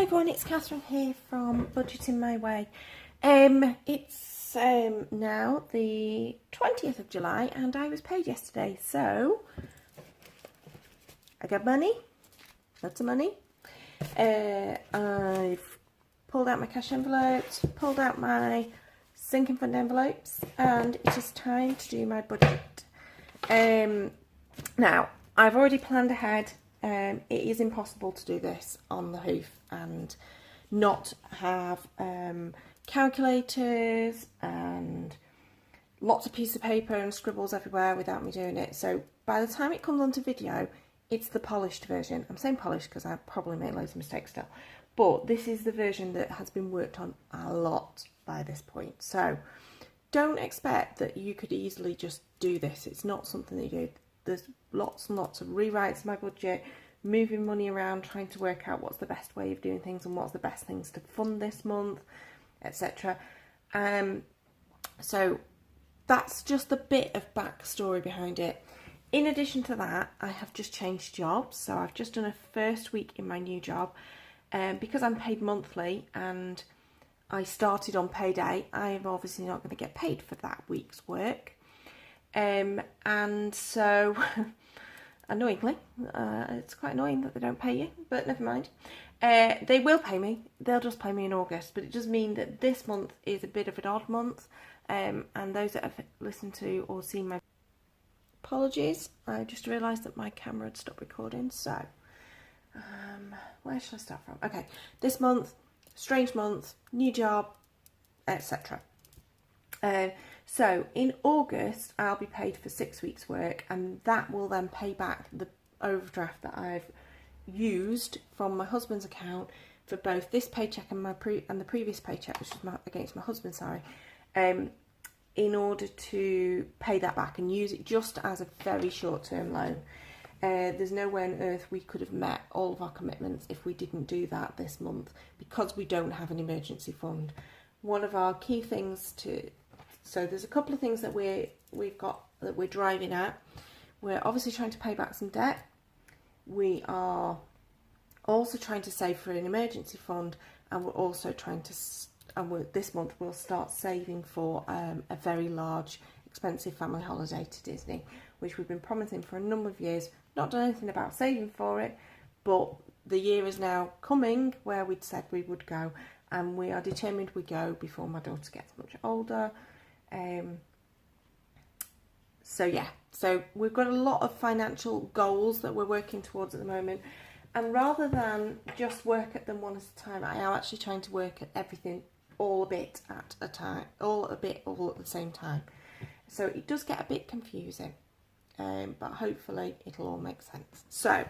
everyone, it's Catherine here from Budgeting My Way. It's now the 20th of July and I was paid yesterday, so I got money, lots of money. I've pulled out my cash envelopes, pulled out my sinking fund envelopes, and it is time to do my budget. Now, I've already planned ahead. It is impossible to do this on the hoof and not have calculators and lots of pieces of paper and scribbles everywhere without me doing it. So by the time it comes onto video, it's the polished version. I'm saying polished because I probably made loads of mistakes still, but this is the version that has been worked on a lot by this point. So don't expect that you could easily just do this. It's not something that you do. There's lots and lots of rewrites of my budget, moving money around, trying to work out what's the best way of doing things and what's the best things to fund this month, etc. So that's just a bit of backstory behind it. In addition to that, I have just changed jobs. So I've just done a first week in my new job. Because I'm paid monthly and I started on payday, I'm obviously not going to get paid for that week's work. And so, annoyingly, it's quite annoying that they don't pay you, but never mind. They will pay me. They'll just pay me in August, but it does mean that this month is a bit of an odd month. And those that have listened to or seen my apologies, I just realised that my camera had stopped recording. So, where should I start from? Okay, this month, strange month, new job, etc. So in August, I'll be paid for 6 weeks' work, and that will then pay back the overdraft that I've used from my husband's account for both this paycheck and the previous paycheck, which is against my husband, sorry, in order to pay that back and use it just as a very short-term loan. There's no way on earth we could have met all of our commitments if we didn't do that this month, because we don't have an emergency fund. One of our key things so there's a couple of things that we've got that we're driving at. We're obviously trying to pay back some debt. We are also trying to save for an emergency fund, and we're also trying to, this month we'll start saving for a very large, expensive family holiday to Disney, which we've been promising for a number of years. Not done anything about saving for it, but the year is now coming where we'd said we would go, and we are determined we go before my daughter gets much older. So we've got a lot of financial goals that we're working towards at the moment, and rather than just work at them one at a time, I am actually trying to work at everything all a bit at a time, all at the same time. So it does get a bit confusing, but hopefully it'll all make sense. So,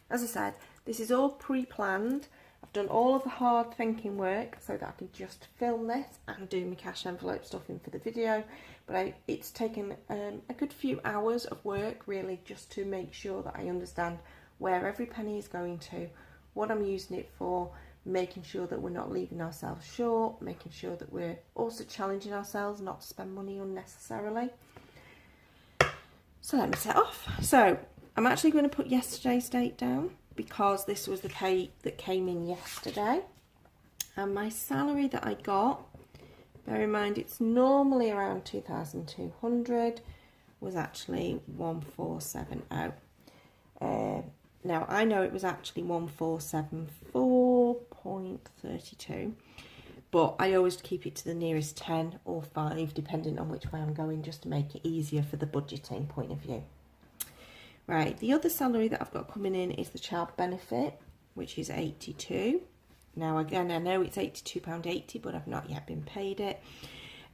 as I said, this is all pre-planned. I've done all of the hard thinking work so that I can just film this and do my cash envelope stuff in for the video. But it's taken a good few hours of work, really, just to make sure that I understand where every penny is going to, what I'm using it for, making sure that we're not leaving ourselves short, making sure that we're also challenging ourselves not to spend money unnecessarily. So let me set off. So I'm actually going to put yesterday's date down, because this was the pay that came in yesterday, and my salary that I got, bear in mind it's normally around 2,200, was actually 1,470. Now I know it was actually 1,474.32, but I always keep it to the nearest 10 or 5 depending on which way I'm going, just to make it easier for the budgeting point of view. Right, the other salary that I've got coming in is the child benefit, which is 82. Now again, I know it's £82.80, but I've not yet been paid it.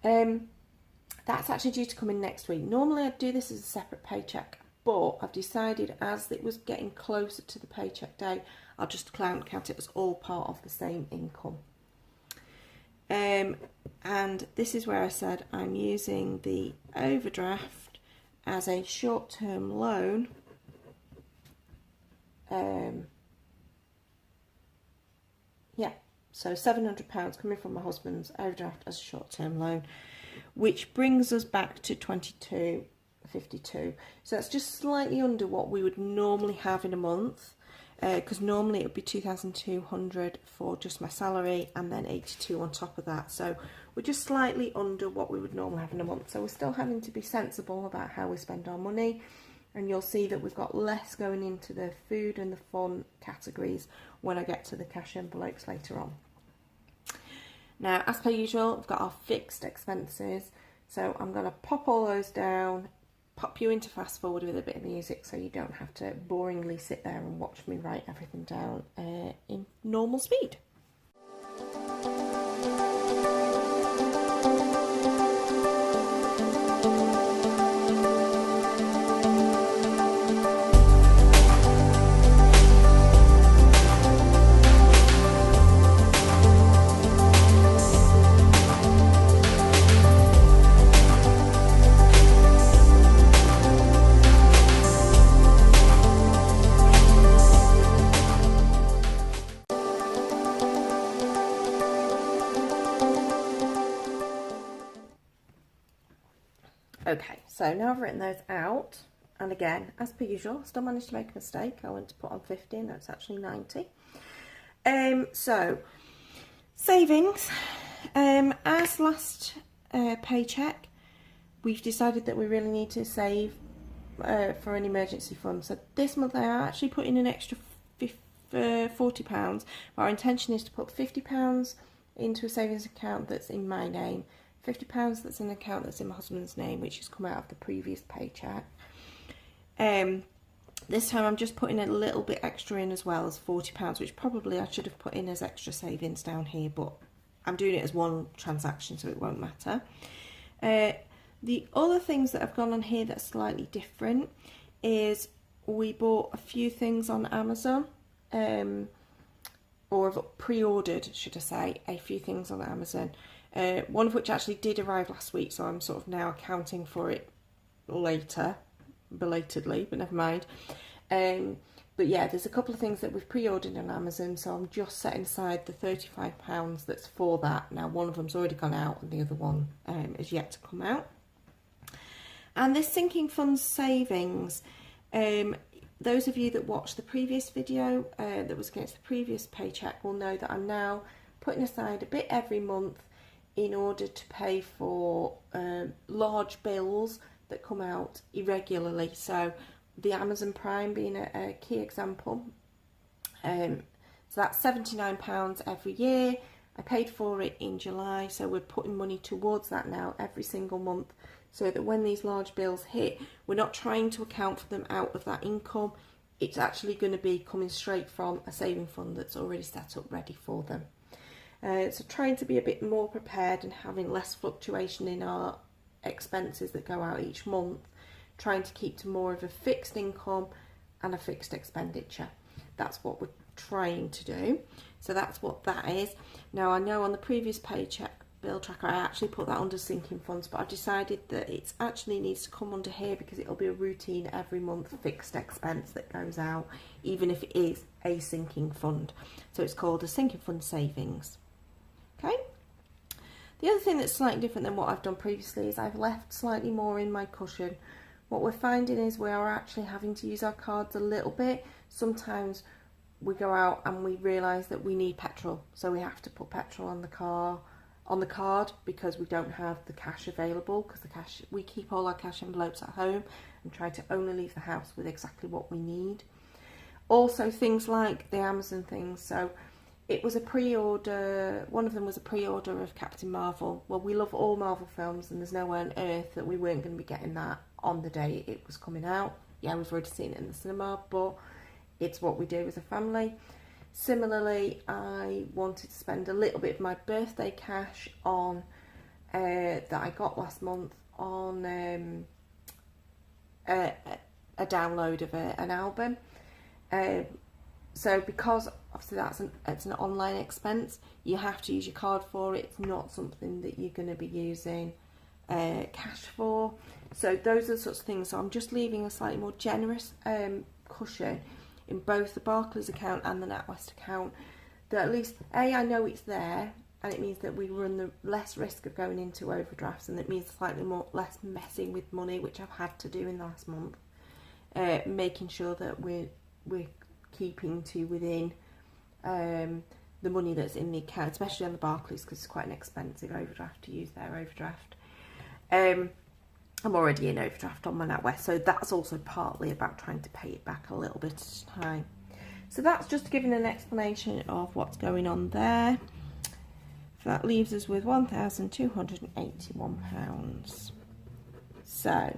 That's actually due to come in next week. Normally I'd do this as a separate paycheck, but I've decided as it was getting closer to the paycheck date, I'll just count it as all part of the same income. And this is where I said I'm using the overdraft as a short-term loan. So £700 coming from my husband's overdraft as a short-term loan, which brings us back to 22.52. So that's just slightly under what we would normally have in a month. because normally it would be 2,200 for just my salary and then 82 on top of that. So we're just slightly under what we would normally have in a month. So we're still having to be sensible about how we spend our money. And you'll see that we've got less going into the food and the fun categories when I get to the cash envelopes later on. Now, as per usual, we've got our fixed expenses. So I'm going to pop all those down, pop you into fast forward with a bit of music so you don't have to boringly sit there and watch me write everything down in normal speed. Okay, so now I've written those out, and again, as per usual, I still managed to make a mistake. I went to put on 50 and that's actually 90. So, savings. As last paycheck, we've decided that we really need to save for an emergency fund. So this month I actually put in an extra £40. Our intention is to put £50 into a savings account that's in my name, £50 that's in an account that's in my husband's name, which has come out of the previous paycheck. This time I'm just putting a little bit extra in as well as £40, which probably I should have put in as extra savings down here, but I'm doing it as one transaction so it won't matter. The other things that have gone on here that's slightly different is we bought a few things on Amazon, or have pre-ordered, should I say, a few things on Amazon. One of which actually did arrive last week, so I'm sort of now accounting for it later, belatedly, but never mind. But yeah, there's a couple of things that we've pre-ordered on Amazon, so I'm just setting aside the £35 that's for that. Now, one of them's already gone out and the other one is yet to come out. And this sinking fund savings, those of you that watched the previous video that was against the previous paycheck will know that I'm now putting aside a bit every month in order to pay for large bills that come out irregularly. So the Amazon Prime being a key example. So that's £79 every year. I paid for it in July, so we're putting money towards that now every single month, so that when these large bills hit, we're not trying to account for them out of that income. It's actually going to be coming straight from a saving fund that's already set up ready for them. So trying to be a bit more prepared and having less fluctuation in our expenses that go out each month, trying to keep to more of a fixed income and a fixed expenditure. That's what we're trying to do. So that's what that is. Now, I know on the previous paycheck bill tracker I actually put that under sinking funds, but I've decided that it actually needs to come under here because it'll be a routine every month fixed expense that goes out, even if it is a sinking fund. So it's called a sinking fund savings. Okay. The other thing that's slightly different than what I've done previously is I've left slightly more in my cushion. What we're finding is we are actually having to use our cards a little bit. Sometimes we go out and we realise that we need petrol, so we have to put petrol on the card because we don't have the cash available, because we keep all our cash envelopes at home and try to only leave the house with exactly what we need. Also things like the Amazon things, so it was a pre-order, one of them was a pre-order of Captain Marvel. Well, we love all Marvel films and there's no way on earth that we weren't going to be getting that on the day it was coming out. Yeah, we've already seen it in the cinema, but it's what we do as a family. Similarly, I wanted to spend a little bit of my birthday cash on that I got last month on a download of an album. So because obviously it's an online expense, you have to use your card for it. It's not something that you're going to be using cash for. So those are the sorts of things. So I'm just leaving a slightly more generous cushion in both the Barclays account and the NatWest account, that at least I know it's there, and it means that we run the less risk of going into overdrafts, and it means slightly less messing with money, which I've had to do in the last month, making sure that we're keeping to within the money that's in the account, especially on the Barclays, because it's quite an expensive overdraft to use their overdraft. I'm already in overdraft on my NatWest, so that's also partly about trying to pay it back a little bit at a time. So that's just giving an explanation of what's going on there. So that leaves us with £1,281. So,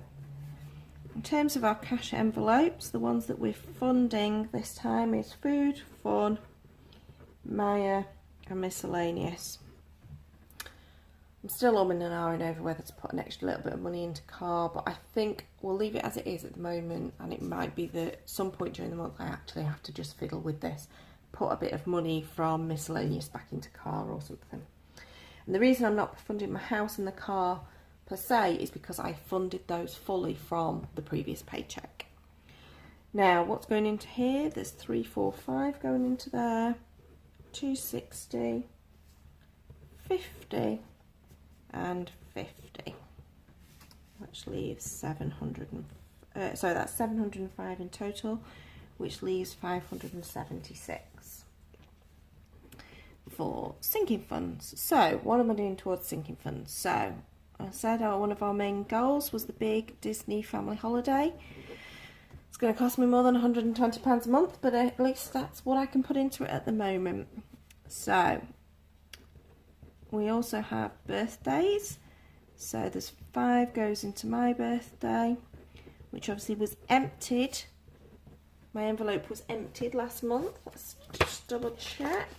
in terms of our cash envelopes, the ones that we're funding this time is food, fun, Maya and miscellaneous. I'm still umming and ahhing over whether to put an extra little bit of money into car, but I think we'll leave it as it is at the moment, and it might be that at some point during the month I actually have to just fiddle with this, put a bit of money from miscellaneous back into car or something. And the reason I'm not funding my house and the car per se is because I funded those fully from the previous paycheck. Now, what's going into here? There's 345 going into there, 260, 50 and 50, which leaves 700 and, so that's 705 in total, which leaves 576 for sinking funds. So what am I doing towards sinking funds? So I said one of our main goals was the big Disney family holiday. It's going to cost me more than £120 a month, but at least that's what I can put into it at the moment. So we also have birthdays. So there's 5 goes into my birthday, which obviously was emptied. My envelope was emptied last month. Let's just double check.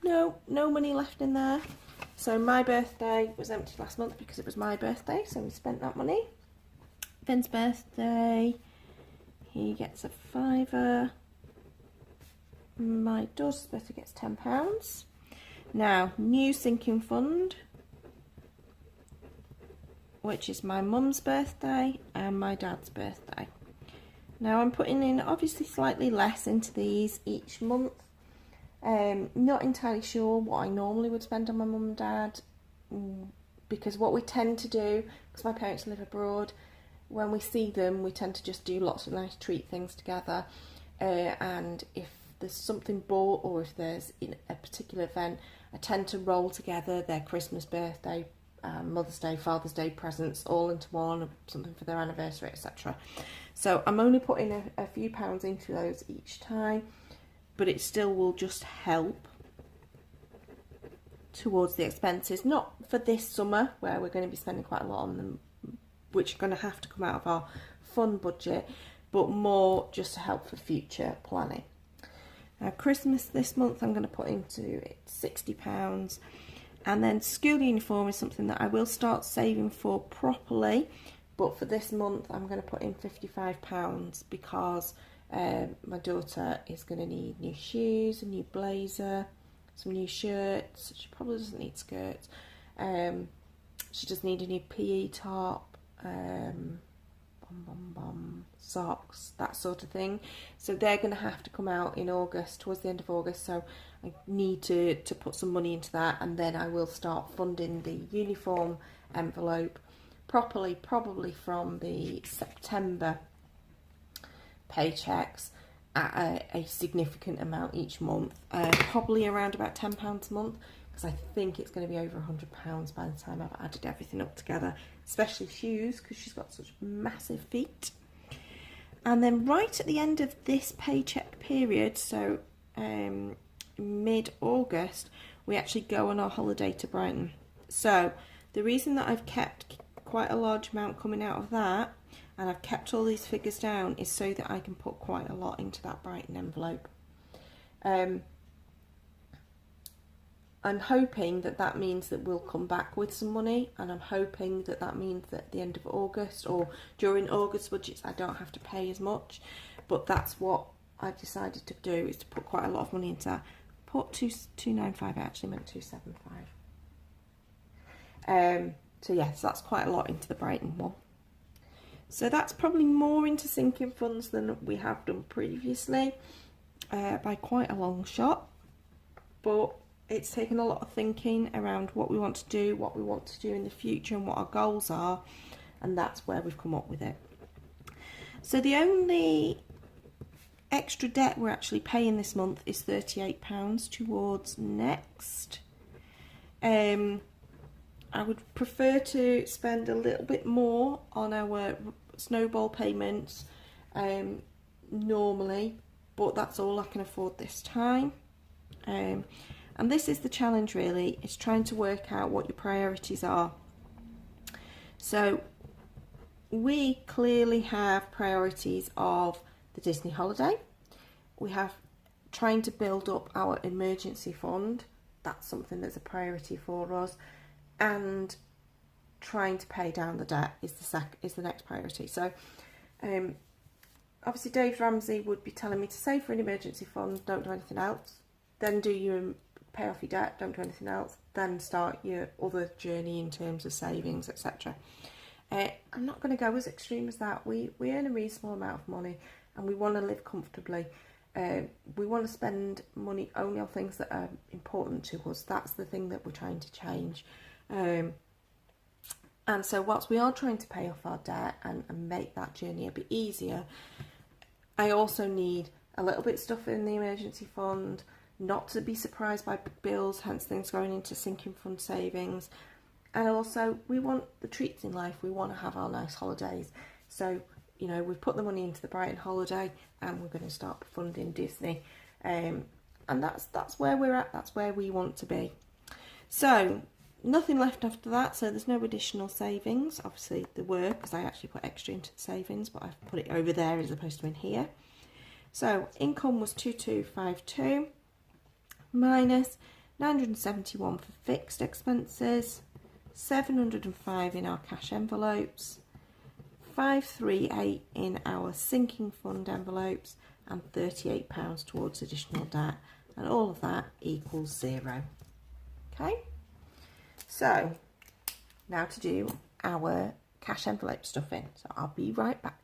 No money left in there. So my birthday was emptied last month because it was my birthday, so we spent that money. Finn's birthday, he gets a £5. My daughter's birthday gets £10. Now, new sinking fund, which is my mum's birthday and my dad's birthday. Now I'm putting in obviously slightly less into these each month. Not entirely sure what I normally would spend on my mum and dad, because what we tend to do, because my parents live abroad, when we see them we tend to just do lots of nice treat things together, and if there's something bought or if there's a particular event, I tend to roll together their Christmas, birthday, Mother's Day, Father's Day presents all into one, or something for their anniversary, etc. So I'm only putting a few pounds into those each time, but it still will just help towards the expenses, not for this summer where we're going to be spending quite a lot on them, which are going to have to come out of our fund budget, but more just to help for future planning. Now Christmas this month I'm going to put into £60, and then school uniform is something that I will start saving for properly, but for this month I'm going to put in £55 because my daughter is going to need new shoes, a new blazer, some new shirts. She probably doesn't need skirts. She does need a new PE top, socks, that sort of thing. So they're going to have to come out in August, towards the end of August. So I need to put some money into that, and then I will start funding the uniform envelope properly, probably from the September paychecks at a significant amount each month, probably around about £10 a month, because I think it's going to be over £100 by the time I've added everything up together, especially shoes, because she's got such massive feet. And then right at the end of this paycheck period, so mid-August, we actually go on our holiday to Brighton. So the reason that I've kept quite a large amount coming out of that, and I've kept all these figures down, is so that I can put quite a lot into that Brighton envelope. I'm hoping that that means that we'll come back with some money, and I'm hoping that that means that at the end of August or during August budgets I don't have to pay as much, but that's what I've decided to do, is to put quite a lot of money into that. Put 295, I actually meant 275. So yes, that's quite a lot into the Brighton one. So that's probably more into sinking funds than we have done previously, by quite a long shot, but it's taken a lot of thinking around what we want to do, what we want to do in the future, and what our goals are, and that's where we've come up with it. So the only extra debt we're actually paying this month is £38 towards Next. I would prefer to spend a little bit more on our snowball payments normally, but that's all I can afford this time. And this is the challenge really, is trying to work out what your priorities are. So we clearly have priorities of the Disney holiday. We have trying to build up our emergency fund. That's something that's a priority for us. And trying to pay down the debt is the next priority. So obviously Dave Ramsey would be telling me to save for an emergency fund, don't do anything else. Then pay off your debt, don't do anything else. Then start your other journey in terms of savings, etc. I'm not going to go as extreme as that. We earn a reasonable amount of money and we want to live comfortably. We want to spend money only on things that are important to us. That's the thing that we're trying to change. And so whilst we are trying to pay off our debt and make that journey a bit easier, I also need a little bit of stuff in the emergency fund, not to be surprised by bills, hence things going into sinking fund savings. And also we want the treats in life. We want to have our nice holidays. So, you know, we've put the money into the Brighton holiday and we're going to start funding Disney. And that's where we're at. That's where we want to be. So nothing left after that. So there's no additional savings. Obviously there were, because I actually put extra into the savings, but I've put it over there as opposed to in here. So income was 2252 minus 971 for fixed expenses, 705 in our cash envelopes, 538 in our sinking fund envelopes, and £38 towards additional debt, and all of that equals 0. Okay, so now to do our cash envelope stuffing. So I'll be right back.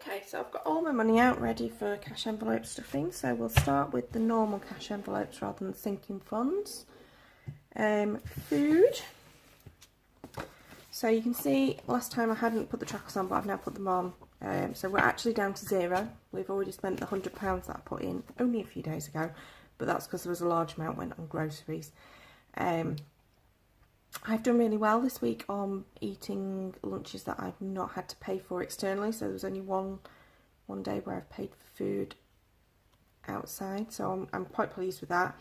Okay, so I've got all my money out ready for cash envelope stuffing. So we'll start with the normal cash envelopes rather than sinking funds. Food. So you can see last time I hadn't put the trackers on, but I've now put them on. So we're actually down to 0. We've already spent the £100 that I put in only a few days ago, but that's because there was a large amount went on groceries. I've done really well this week on eating lunches that I've not had to pay for externally. So there was only one day where I've paid for food outside, so I'm quite pleased with that.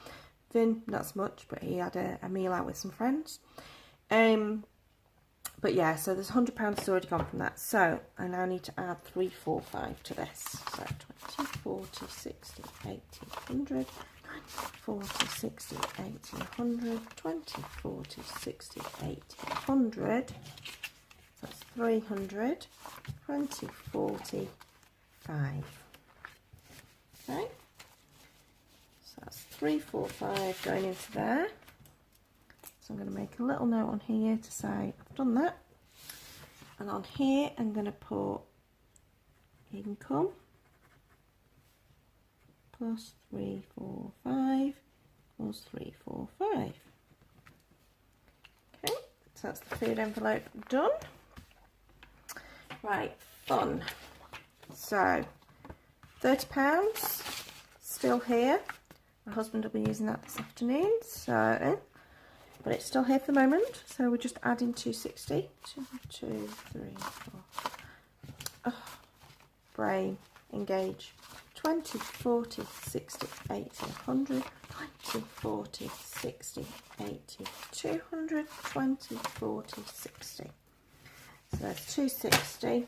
Vin, not so much, but he had a meal out with some friends. But yeah, so there's £100 has already gone from that. So I now need to add 345 to this. So 20, 40, 60, 80, 100, 40, 60, 80, 100, 20, 40, 60, 80, 100. So that's 300, 20, 40, 5. Okay. So that's 345 going into there. So I'm going to make a little note on here to say I've done that. And on here I'm going to put income plus 345 plus 345. Okay, so that's the food envelope done. Right, fun. So £30 still here. My husband will be using that this afternoon, so but it's still here for the moment. So we're just adding 260. 1, 2, 3, 4. Oh, brain, engage. 20, 40, 60, 80, 100. 20, 40, 60, 80, 200. 20, 40, 60. So that's 260.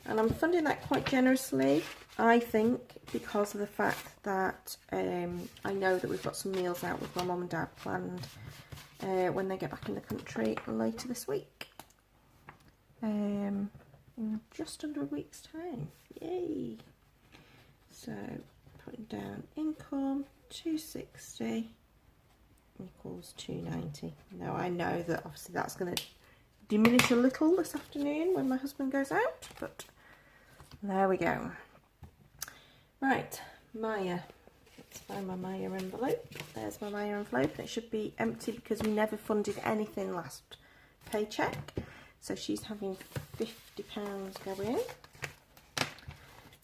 And I'm funding that quite generously, I think, because of the fact that I know that we've got some meals out with my mum and dad planned when they get back in the country later this week. In just under a week's time. Yay! So, putting down income, 260 equals 290. Now I know that obviously that's going to diminish a little this afternoon when my husband goes out, but there we go. Right, Maya. Let's find my Maya envelope. There's my Maya envelope. It should be empty because we never funded anything last paycheck. So she's having £50 go in.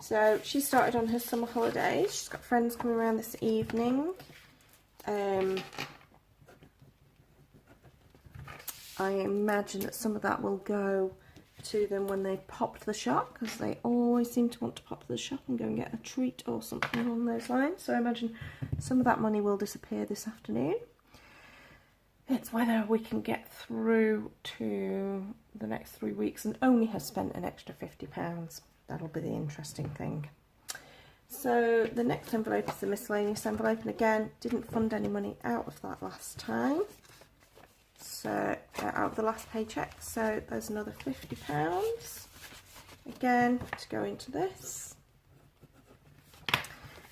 So she started on her summer holidays. She's got friends coming around this evening. I imagine that some of that will go to them when they pop to the shop, because they always seem to want to pop to the shop and go and get a treat or something along those lines. So I imagine some of that money will disappear this afternoon. It's whether we can get through to the next 3 weeks and only have spent an extra £50. That'll be the interesting thing. So the next envelope is the miscellaneous envelope, and again, didn't fund any money out of that last time. So out of the last paycheck, so there's another £50 again to go into this.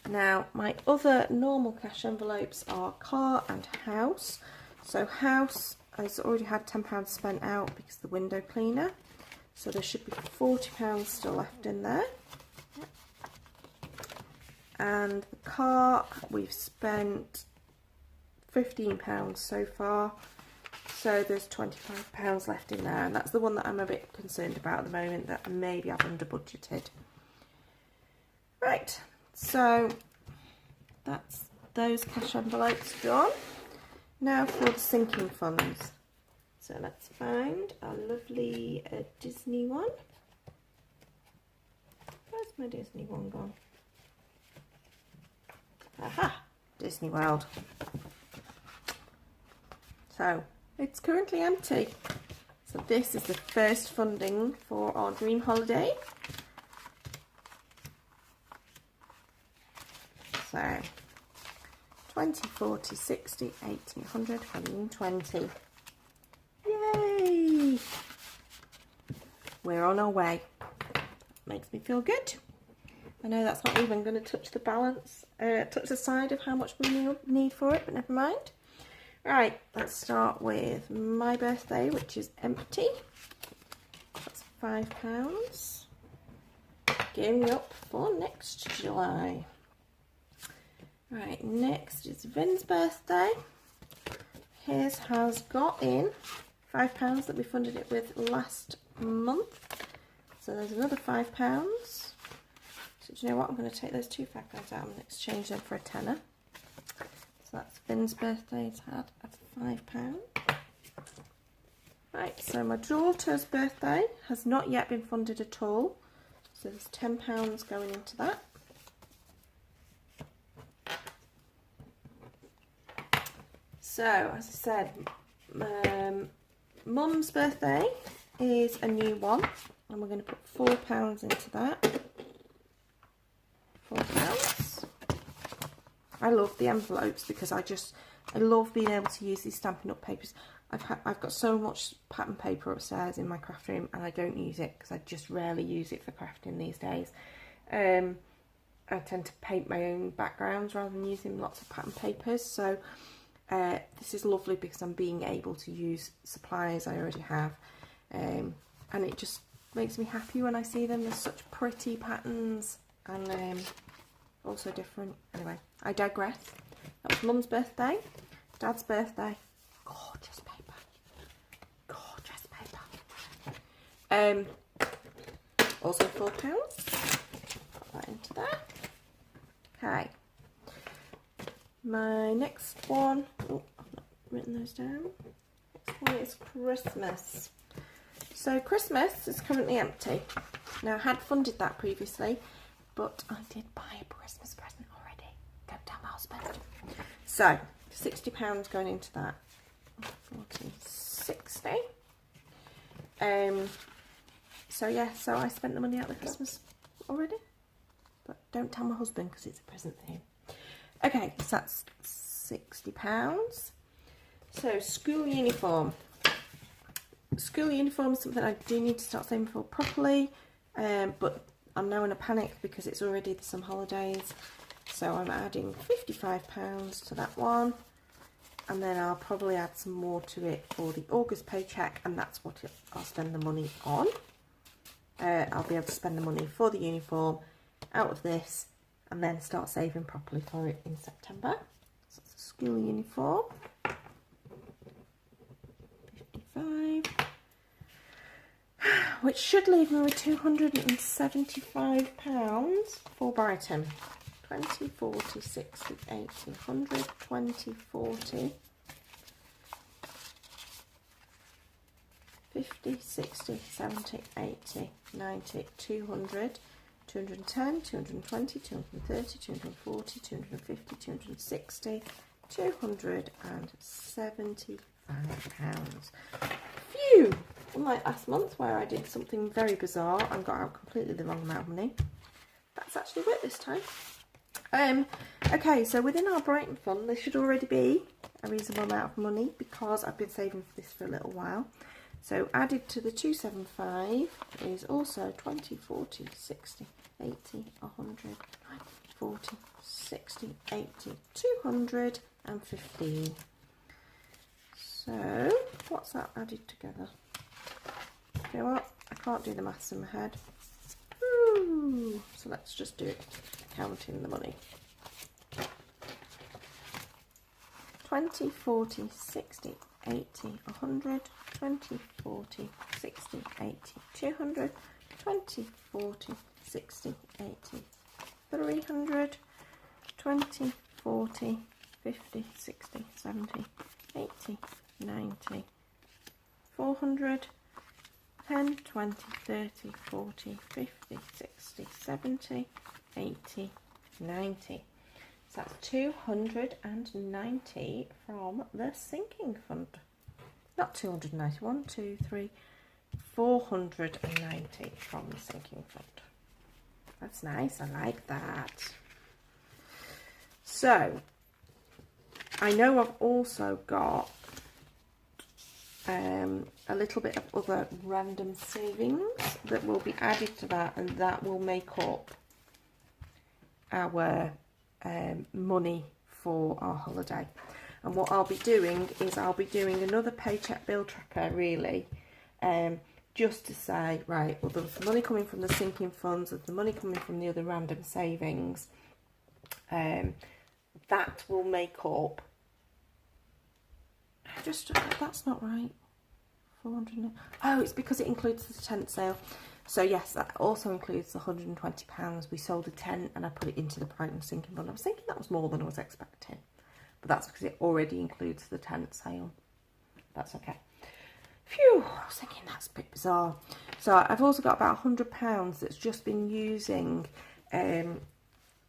Now my other normal cash envelopes are car and house. So house has already had £10 spent out because of the window cleaner, so there should be £40 still left in there. And the car, we've spent £15 so far. So there's £25 left in there, and that's the one that I'm a bit concerned about at the moment, that maybe I've under budgeted. Right, so that's those cash envelopes done. Now for the sinking funds. So let's find a lovely Disney one. Where's my Disney one gone? Aha! Disney World. So it's currently empty. So this is the first funding for our dream holiday. So 20, 40, 60, 80, 100, 120. Yay! We're on our way. Makes me feel good. I know that's not even going to touch the balance, touch the side of how much we need for it, but never mind. Right, let's start with my birthday, which is empty. That's £5. Gearing up for next July. Right, next is Vin's birthday. His has got in £5 that we funded it with last month. So there's another £5. So do you know what? I'm going to take those two £5 out and exchange them for a tenner. So that's Vin's birthday. It's had a £5. Right, so my daughter's birthday has not yet been funded at all. So there's £10 going into that. So, as I said, Mum's birthday is a new one, and we're going to put £4 into that. £4. I love the envelopes because I love being able to use these Stampin' Up papers. I've got so much pattern paper upstairs in my craft room, and I don't use it because I just rarely use it for crafting these days. I tend to paint my own backgrounds rather than using lots of pattern papers, so this is lovely because I'm being able to use supplies I already have, and it just makes me happy when I see them. There's such pretty patterns, and also different. Anyway, I digress. That was Mum's birthday. Dad's birthday. Gorgeous paper. Gorgeous paper. Also £4. Put that into there. Okay. My next one, oh, I've not written those down. Next one is Christmas. So Christmas is currently empty. Now I had funded that previously, but I did buy a Christmas present already. Don't tell my husband. So £60 going into that. 40, 60. So yeah, so I spent the money out of Christmas already, but don't tell my husband because it's a present for him. Okay, so that's £60. So school uniform. School uniform is something I do need to start saving for properly, but I'm now in a panic because it's already the summer holidays. So I'm adding £55 to that one, and then I'll probably add some more to it for the August paycheck, and that's what I'll spend the money on. I'll be able to spend the money for the uniform out of this, and then start saving properly for it in September. So it's a school uniform. 55. which should leave me with £275 for Brighton. 20, 40, 60, 80, 100, 20, 40, 50, 60, 70, 80, 90, 200, 210, 220, 230, 240, 250, 260, £275. Phew! Unlike last month where I did something very bizarre and got out completely the wrong amount of money. That's actually worked this time. Okay, so within our Brighton fund there should already be a reasonable amount of money because I've been saving for this for a little while. So added to the 275 is also 20, 40, 60, 80, 100, 40, 60, 80, 215. So what's that added together? You know what? I can't do the maths in my head. Ooh, so let's just do it, counting the money. 20, 40, 60, 80, 100, 20, 40, 60, 80, 200, 20, 40, 60, 80, 300, 20, 40, 50, 60, 70, 80, 90, 400, 10, 20, 30, 40, 50, 60, 70, 80, 90. So that's 290 from the sinking fund. Not 291, 2, 3, 490 from the sinking fund. That's nice, I like that. So, I know I've also got a little bit of other random savings that will be added to that, and that will make up our money for our holiday. And what I'll be doing is I'll be doing another paycheck bill tracker, really, just to say, right, well, there's money coming from the sinking funds, there's the money coming from the other random savings. That will make up, that's not right, 400, oh, it's because it includes the tent sale. So yes, that also includes the £120. We sold a tent and I put it into the Brighton sinking fund. I was thinking that was more than I was expecting, but that's because it already includes the tent sale. That's okay. Phew, I was thinking that's a bit bizarre. So I've also got about £100 that's just been using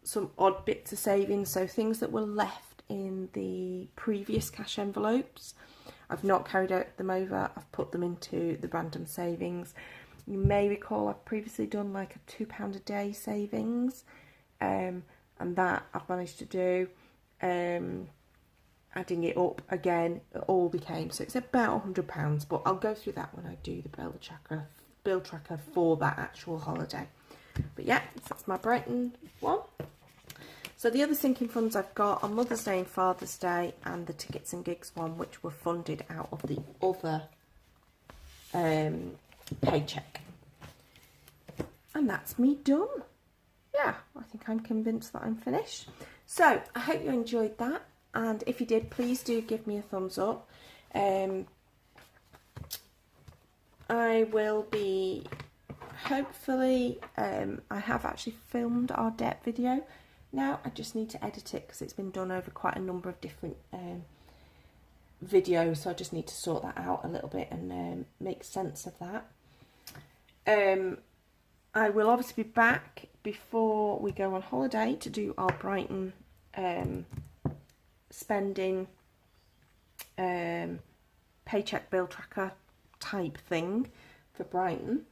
some odd bits of savings, so things that were left in the previous cash envelopes. I've not carried them over, I've put them into the random savings. You may recall I've previously done like a £2 a day savings, and that I've managed to do. Adding it up again, it all became, so it's about £100, but I'll go through that when I do the bill tracker for that actual holiday. But yeah, so that's my Brighton one. So the other sinking funds I've got on Mother's Day and Father's Day, and the tickets and gigs one, which were funded out of the other paycheck. And that's me done. Yeah, I think I'm convinced that I'm finished. So I hope you enjoyed that, and if you did, please do give me a thumbs up. I will be, hopefully, I have actually filmed our debt video now. I just need to edit it because it's been done over quite a number of different videos, so I just need to sort that out a little bit and make sense of that. I will obviously be back before we go on holiday to do our Brighton spending paycheck bill tracker type thing for Brighton.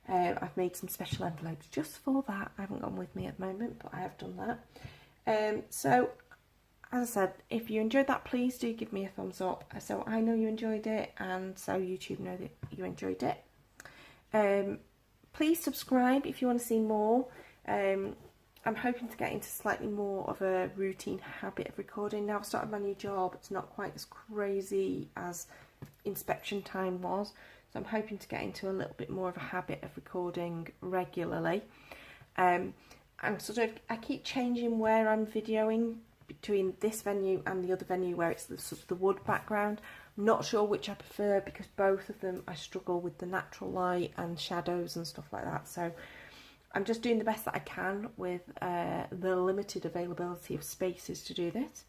I've made some special envelopes just for that. I haven't got them with me at the moment, but I have done that. So, as I said, if you enjoyed that, please do give me a thumbs up so I know you enjoyed it, and so YouTube know that you enjoyed it. Please subscribe if you want to see more. I'm hoping to get into slightly more of a routine habit of recording. Now I've started my new job, it's not quite as crazy as inspection time was, so I'm hoping to get into a little bit more of a habit of recording regularly. I keep changing where I'm videoing between this venue and the other venue where it's the wood background. Not sure which I prefer because both of them I struggle with the natural light and shadows and stuff like that. So I'm just doing the best that I can with the limited availability of spaces to do this.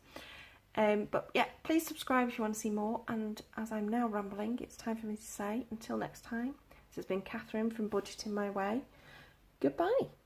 But yeah, please subscribe if you want to see more. And as I'm now rambling, it's time for me to say until next time. This has been Catherine from Budgeting My Way. Goodbye.